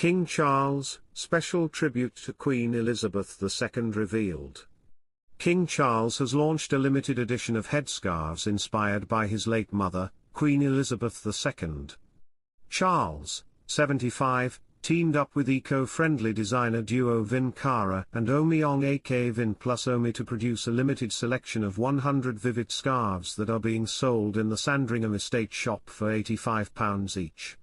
King Charles, special tribute to Queen Elizabeth II revealed. King Charles has launched a limited edition of headscarves inspired by his late mother, Queen Elizabeth II. Charles, 75, teamed up with eco-friendly designer duo Vin Cara and Omi aka Vin plus Omi to produce a limited selection of 100 vivid scarves that are being sold in the Sandringham estate shop for £85 each.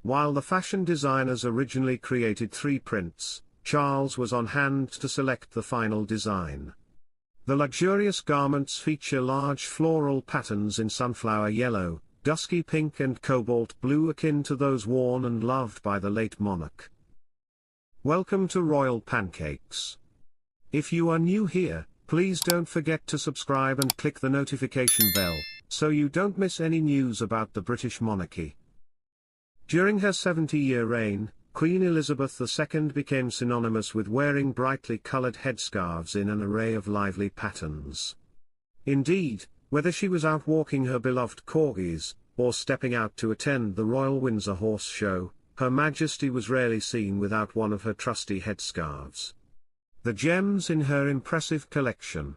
While the fashion designers originally created 3 prints, Charles was on hand to select the final design. The luxurious garments feature large floral patterns in sunflower yellow, dusky pink and cobalt blue akin to those worn and loved by the late monarch. Welcome to Royal Pancakes. If you are new here, please don't forget to subscribe and click the notification bell, so you don't miss any news about the British monarchy. During her 70-year reign, Queen Elizabeth II became synonymous with wearing brightly coloured headscarves in an array of lively patterns. Indeed, whether she was out walking her beloved corgis, or stepping out to attend the Royal Windsor Horse Show, Her Majesty was rarely seen without one of her trusty headscarves. The gems in her impressive collection.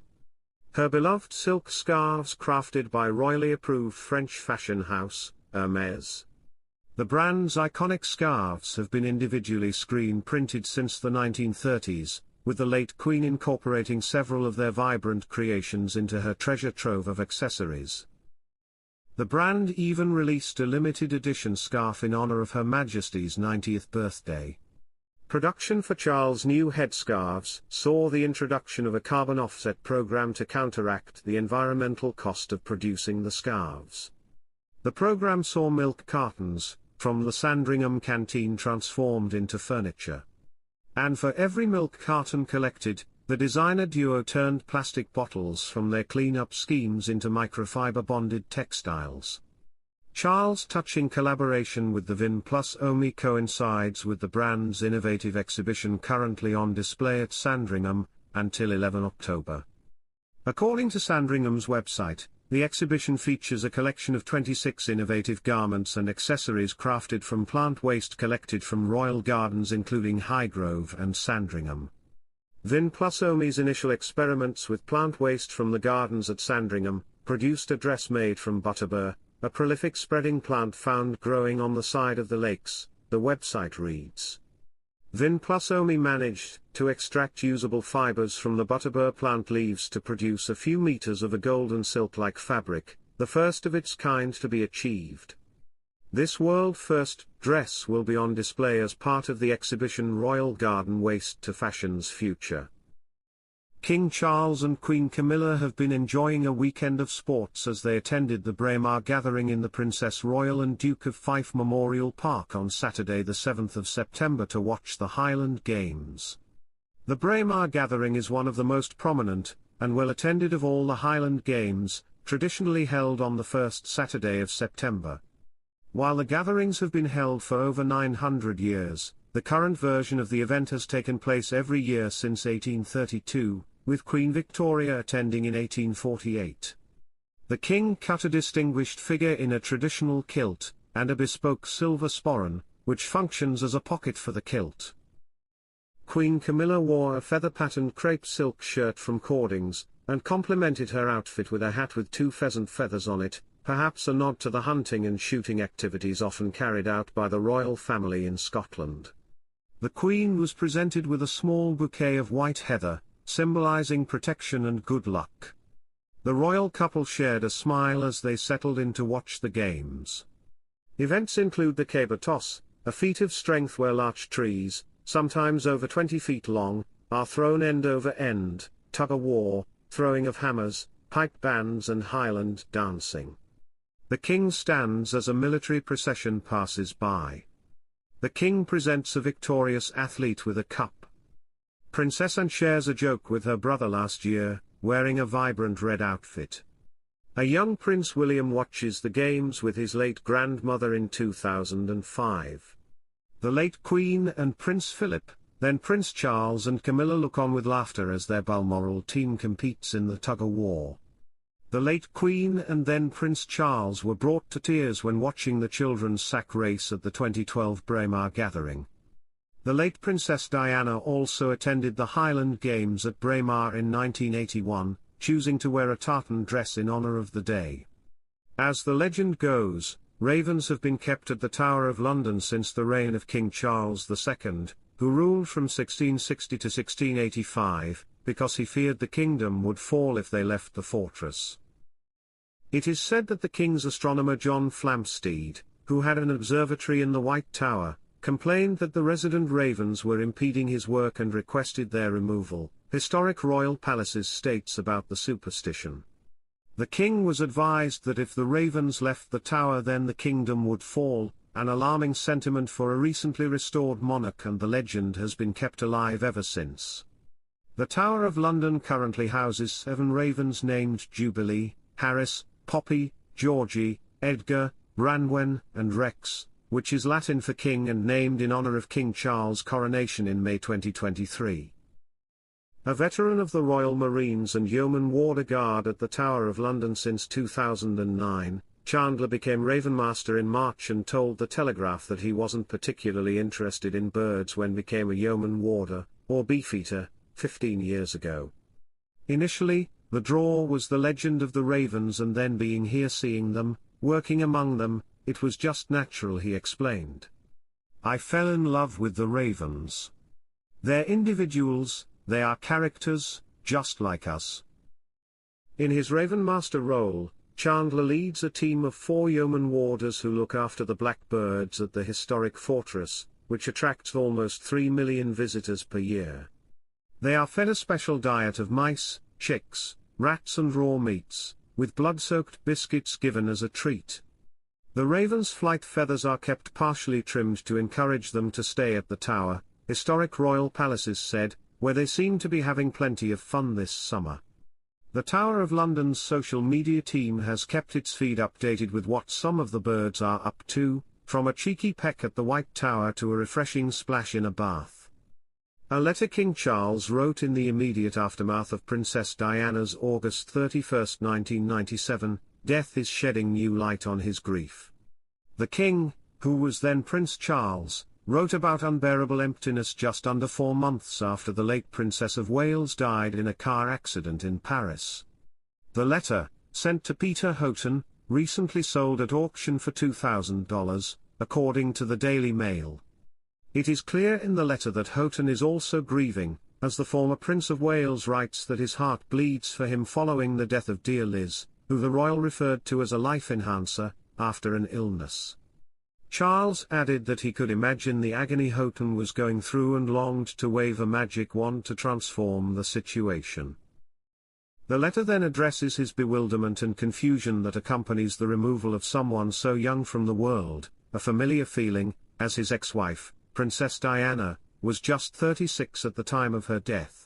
Her beloved silk scarves crafted by royally approved French fashion house, Hermès. The brand's iconic scarves have been individually screen-printed since the 1930s, with the late Queen incorporating several of their vibrant creations into her treasure trove of accessories. The brand even released a limited edition scarf in honor of Her Majesty's 90th birthday. Production for Charles' new headscarves saw the introduction of a carbon offset program to counteract the environmental cost of producing the scarves. The program saw milk cartons from the Sandringham canteen transformed into furniture. And for every milk carton collected, the designer duo turned plastic bottles from their clean-up schemes into microfiber-bonded textiles. Charles' touching collaboration with the Vin plus Omi coincides with the brand's innovative exhibition currently on display at Sandringham, until 11 October. According to Sandringham's website, the exhibition features a collection of 26 innovative garments and accessories crafted from plant waste collected from royal gardens including Highgrove and Sandringham. Vin plus Omi's initial experiments with plant waste from the gardens at Sandringham produced a dress made from butterbur, a prolific spreading plant found growing on the side of the lakes, the website reads. Vin plus Omi managed to extract usable fibers from the butterbur plant leaves to produce a few meters of a golden silk-like fabric, the first of its kind to be achieved. This world-first dress will be on display as part of the exhibition Royal Garden Waste to Fashion's Future. King Charles and Queen Camilla have been enjoying a weekend of sports as they attended the Braemar gathering in the Princess Royal and Duke of Fife Memorial Park on Saturday the 7th of September to watch the Highland Games. The Braemar gathering is one of the most prominent and well-attended of all the Highland Games, traditionally held on the first Saturday of September. While the gatherings have been held for over 900 years, the current version of the event has taken place every year since 1832, with Queen Victoria attending in 1848. The king cut a distinguished figure in a traditional kilt, and a bespoke silver sporran, which functions as a pocket for the kilt. Queen Camilla wore a feather-patterned crepe silk shirt from Cordings, and complemented her outfit with a hat with 2 pheasant feathers on it, perhaps a nod to the hunting and shooting activities often carried out by the royal family in Scotland. The Queen was presented with a small bouquet of white heather, symbolizing protection and good luck. The royal couple shared a smile as they settled in to watch the games. Events include the caber toss, a feat of strength where larch trees, sometimes over 20 feet long, are thrown end over end, tug-of-war, throwing of hammers, pipe bands and Highland dancing. The king stands as a military procession passes by. The king presents a victorious athlete with a cup. Princess Anne shares a joke with her brother last year, wearing a vibrant red outfit. A young Prince William watches the games with his late grandmother in 2005. The late Queen and Prince Philip, then Prince Charles and Camilla look on with laughter as their Balmoral team competes in the tug-of-war. The late Queen and then Prince Charles were brought to tears when watching the children's sack race at the 2012 Braemar gathering. The late Princess Diana also attended the Highland Games at Braemar in 1981, choosing to wear a tartan dress in honor of the day. As the legend goes, ravens have been kept at the Tower of London since the reign of King Charles II, who ruled from 1660 to 1685, because he feared the kingdom would fall if they left the fortress. It is said that the king's astronomer John Flamsteed, who had an observatory in the White Tower, complained that the resident ravens were impeding his work and requested their removal. Historic Royal Palaces states about the superstition. The king was advised that if the ravens left the tower then the kingdom would fall, an alarming sentiment for a recently restored monarch, and the legend has been kept alive ever since. The Tower of London currently houses 7 ravens named Jubilee, Harris, Poppy, Georgie, Edgar, Branwen, and Rex, which is Latin for king and named in honor of King Charles' coronation in May 2023. A veteran of the Royal Marines and Yeoman Warder Guard at the Tower of London since 2009, Chandler became Ravenmaster in March and told the Telegraph that he wasn't particularly interested in birds when became a Yeoman Warder, or Beefeater, 15 years ago. Initially, the draw was the legend of the ravens, and then being here seeing them, working among them, it was just natural, he explained. I fell in love with the ravens. They're individuals, they are characters, just like us. In his Ravenmaster role, Chandler leads a team of 4 yeoman warders who look after the blackbirds at the historic fortress, which attracts almost 3 million visitors per year. They are fed a special diet of mice, chicks, rats and raw meats, with blood-soaked biscuits given as a treat. The ravens' flight feathers are kept partially trimmed to encourage them to stay at the tower, Historic Royal Palaces said, where they seem to be having plenty of fun this summer. The Tower of London's social media team has kept its feed updated with what some of the birds are up to, from a cheeky peck at the White Tower to a refreshing splash in a bath. A letter King Charles wrote in the immediate aftermath of Princess Diana's August 31, 1997, death is shedding new light on his grief. The king, who was then Prince Charles, wrote about unbearable emptiness just under 4 months after the late Princess of Wales died in a car accident in Paris. The letter, sent to Peter Houghton, recently sold at auction for $2,000, according to the Daily Mail. It is clear in the letter that Houghton is also grieving, as the former Prince of Wales writes that his heart bleeds for him following the death of dear Liz, who the royal referred to as a life enhancer, after an illness. Charles added that he could imagine the agony Houghton was going through and longed to wave a magic wand to transform the situation. The letter then addresses his bewilderment and confusion that accompanies the removal of someone so young from the world, a familiar feeling, as his ex-wife, Princess Diana, was just 36 at the time of her death.